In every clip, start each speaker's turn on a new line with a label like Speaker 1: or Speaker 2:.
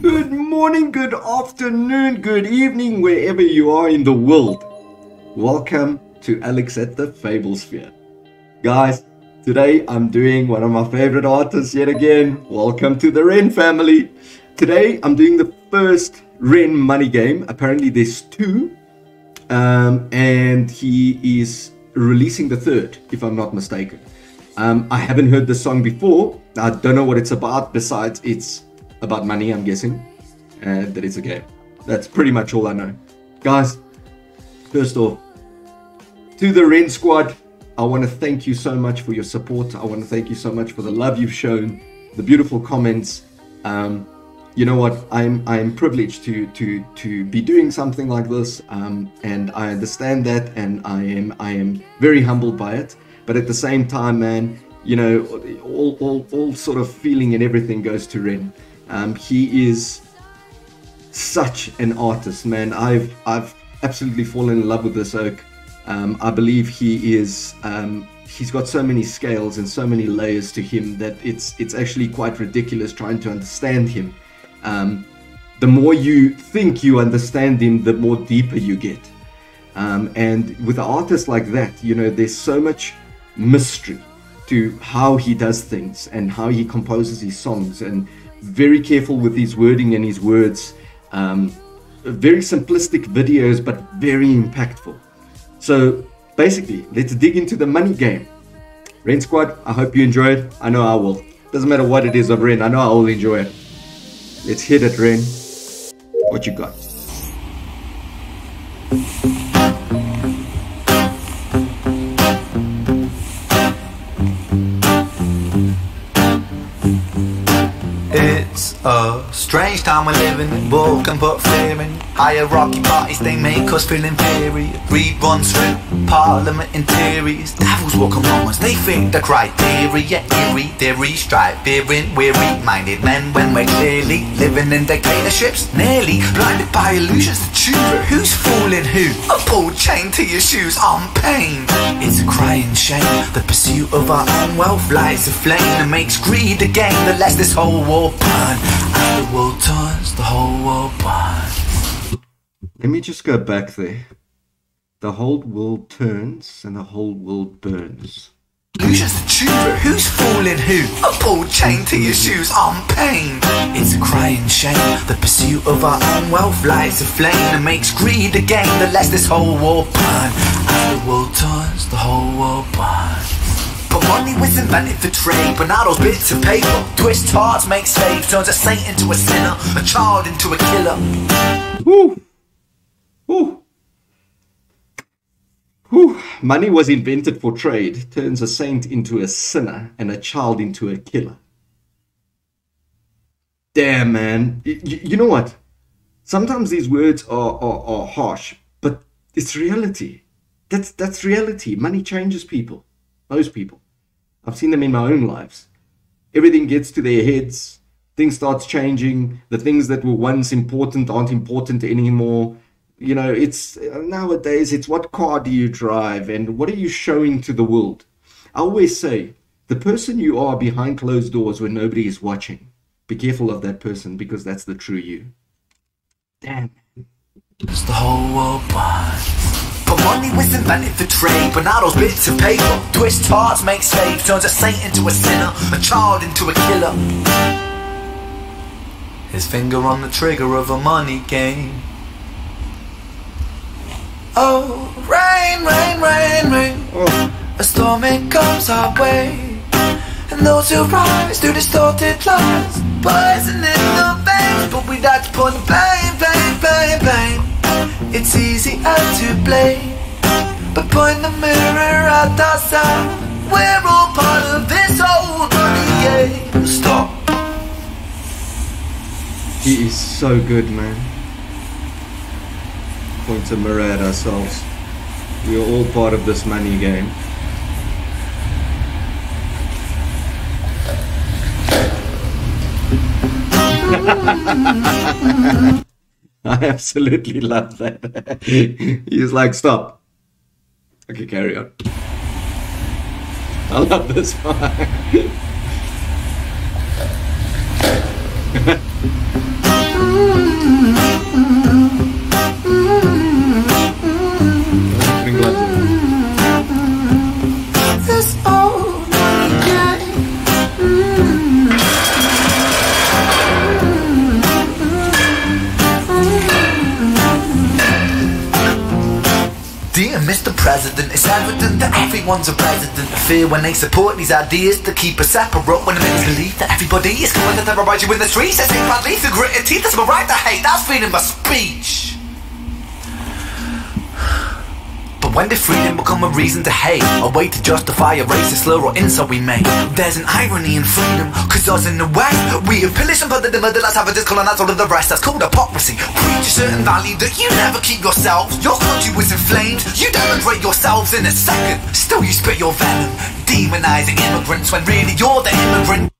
Speaker 1: Good morning, good afternoon, good evening, wherever you are in the world. Welcome to Alex at the Fablesphere. Guys, today I'm doing one of my favorite artists yet again. Welcome to the Ren family. Today I'm doing the first Ren money game. Apparently there's two. And he is releasing the third, if I'm not mistaken. I haven't heard the song before. I don't know what it's about, besides it's about money, I'm guessing, and that it's a game. That's pretty much all I know. Guys, first off, to the Ren squad, I want to thank you so much for your support. I want to thank you so much for the love you've shown, the beautiful comments. You know what, I'm privileged to be doing something like this, and I understand that, and I am very humbled by it. But at the same time, man, you know, all sort of feeling and everything goes to Ren. He is such an artist, man. I've absolutely fallen in love with this oak. I believe he is. He's got so many scales and so many layers to him that it's actually quite ridiculous trying to understand him. The more you think you understand him, the more deeper you get. And with an artist like that, you know, there's so much mystery to how he does things and how he composes his songs, and very careful with his wording and his words. Very simplistic videos, but very impactful. So basically, let's dig into the money game. Ren squad, I hope you enjoy it. I know I will. Doesn't matter what it is of Ren, I know I will enjoy it. Let's hit it, Ren. What you got?
Speaker 2: It's a strange time we're living in. Walk and put fear in. Hierarchy parties, they make us feel inferior. Greed runs through parliament interiors. Devils walk among us, they think the criteria eerie. Theory, strive, fearing, weary-minded men when we're clearly living in dictatorships. Nearly blinded by illusions to choose who's fooling who. A pull chain to your shoes on pain. It's a crying shame. The pursuit of our own wealth lights a flame that makes greed a game that lets this whole war burn. And the world turns, the whole world burns.
Speaker 1: Let me just go back there. The whole world turns and the whole world burns.
Speaker 2: Illusions to choose who's fooling who. A pull chain to your shoes on pain. It's a crying shame. The pursuit of our own wealth lights a flame that makes greed a game that lets this whole war burn. And the world turns, the whole world burns. But money was invented for trade, but now those bits of paper twist hearts, make slaves, turns a saint into a sinner, a child into a killer.
Speaker 1: Woo! Woo! Whew. Money was invented for trade, turns a saint into a sinner and a child into a killer. Damn, man. You know what? Sometimes these words are harsh, but it's reality. That's reality. Money changes people. Most people. I've seen them in my own lives. Everything gets to their heads. Things starts changing. The things that were once important aren't important anymore. You know, it's nowadays, it's what car do you drive and what are you showing to the world? I always say, the person you are behind closed doors when nobody is watching, be careful of that person, because that's the true you. Damn.
Speaker 2: It's the whole world burns. But money was invented for trade, but now those bits of paper twist hearts, make slaves, turns a saint into a sinner, a child into a killer. His finger on the trigger of a money game. Oh, rain, rain, rain, rain.
Speaker 1: Oh.
Speaker 2: A storm it comes our way, and those who rise through distorted lies, poison in the veins. But we like to put the pain, pain, pain, pain. It's easy to blame, but point the mirror at ourselves. We're all part of this whole money game. Stop.
Speaker 1: He is so good, man. Point a mirror at ourselves. We are all part of this money game. I absolutely love that. He's like, stop. Okay, carry on. I love this one.
Speaker 2: Mr. President. It's evident that everyone's a resident of fear when they support these ideas to keep us separate. When it is believed that everybody is coming to terrorize you in the streets. They say badly through gritted teeth. That's my right to hate. That's freedom of speech. But when did freedom become a reason to hate? A way to justify a racist slur or insult we make? There's an irony in freedom, cause us in the West, we have pillaged and put in the middle, let's have a discolonize all of the rest. That's called hypocrisy. Preach a certain value that you never keep yourselves. Your country was in flames, you demonstrate yourselves in a second. Still you spit your venom, demonizing immigrants when really you're the immigrant.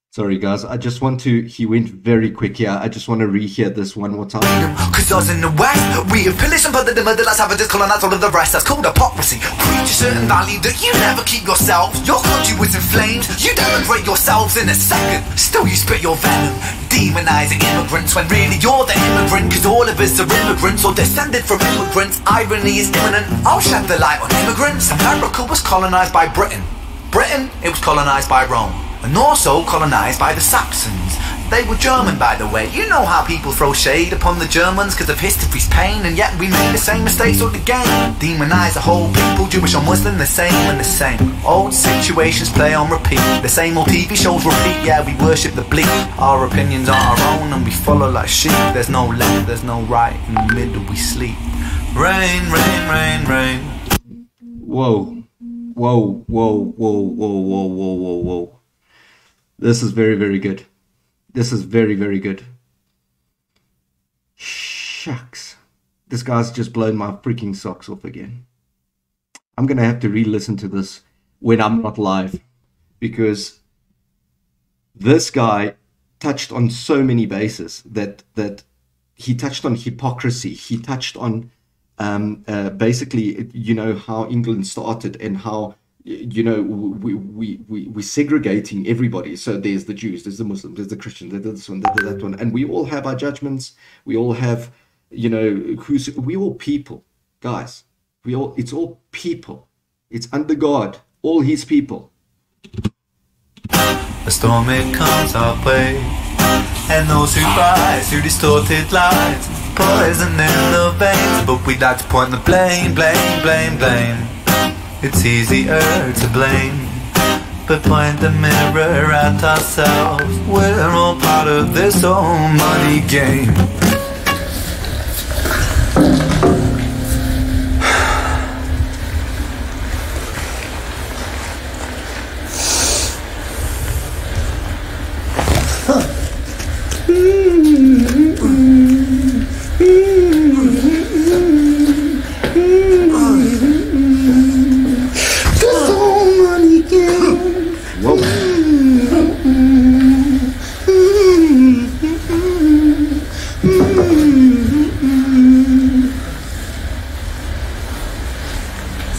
Speaker 1: Sorry guys, I just want to, he went very quick here. I just want to rehear this one more time.
Speaker 2: Cause us in the West, we have pillaged and put in the middle, let's have a discolonize all of the rest. That's called hypocrisy. Preach a certain value that you never keep yourselves. Your country was in flames, you demonstrate yourselves in a second. Still you spit your venom, demonizing immigrants when really you're the immigrant. Cause all of us are immigrants or descended from immigrants. Irony is imminent, I'll shed the light on immigrants. America was colonized by Britain. Britain, it was colonized by Rome. And also colonized by the Saxons. They were German, by the way. You know how people throw shade upon the Germans because of history's pain, and yet we made the same mistakes all again. Demonize the whole people, Jewish or Muslim, the same and the same. Old situations play on repeat. The same old TV shows repeat. Yeah, we worship the bleak. Our opinions are our own and we follow like sheep. There's no left, there's no right. In the middle we sleep. Rain, rain, rain, rain.
Speaker 1: Whoa. Whoa, whoa, whoa, whoa, whoa, whoa, whoa, whoa. This is very, very good. This is very, very good. Shucks. This guy's just blown my freaking socks off again. I'm going to have to re-listen to this when I'm not live. Because this guy touched on so many bases that he touched on hypocrisy. He touched on basically, you know, how England started and how, you know, we're segregating everybody. So there's the Jews, there's the Muslims, there's the Christians, there's this one, there's that one. And we all have our judgments. We all have, you know, we all people, guys. It's all people. It's under God, all his people.
Speaker 2: A storm it comes our way, and those who rise through distorted lies, poison in the veins. But we'd like to point the blame, blame, blame, blame. It's easier to blame, but point the mirror at ourselves. We're all part of this whole money game.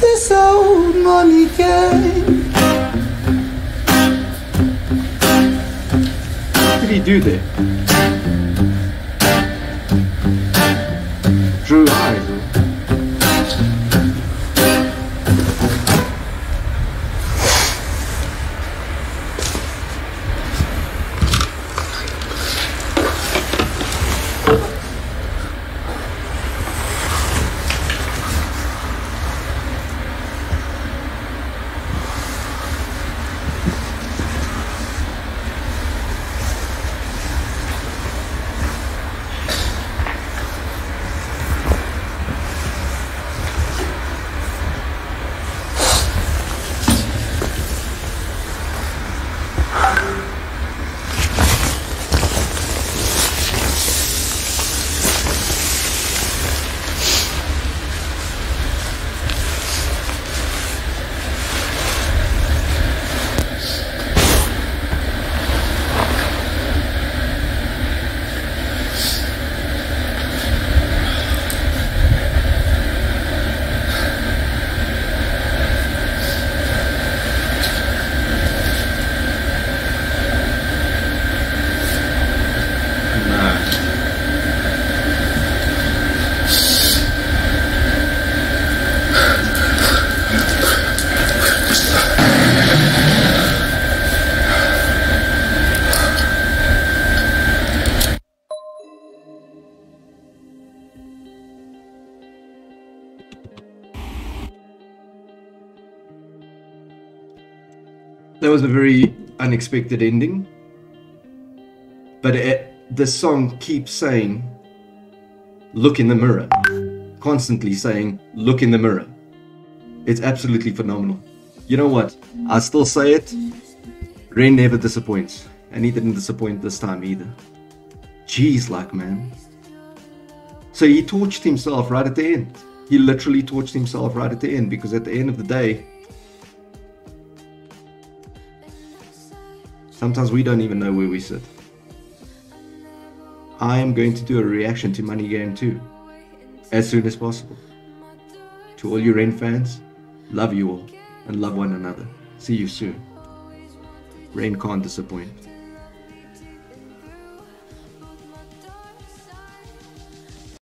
Speaker 3: This old money game.
Speaker 1: What did he do there? Drew eyes. That was a very unexpected ending. But the song keeps saying, look in the mirror. Constantly saying, look in the mirror. It's absolutely phenomenal. You know what? I still say it. Ren never disappoints. And he didn't disappoint this time either. Jeez, like, man. So he torched himself right at the end. He literally torched himself right at the end, because at the end of the day, sometimes we don't even know where we sit. I am going to do a reaction to Money Game 2 as soon as possible. To all you Ren fans, love you all and love one another. See you soon. Ren can't disappoint.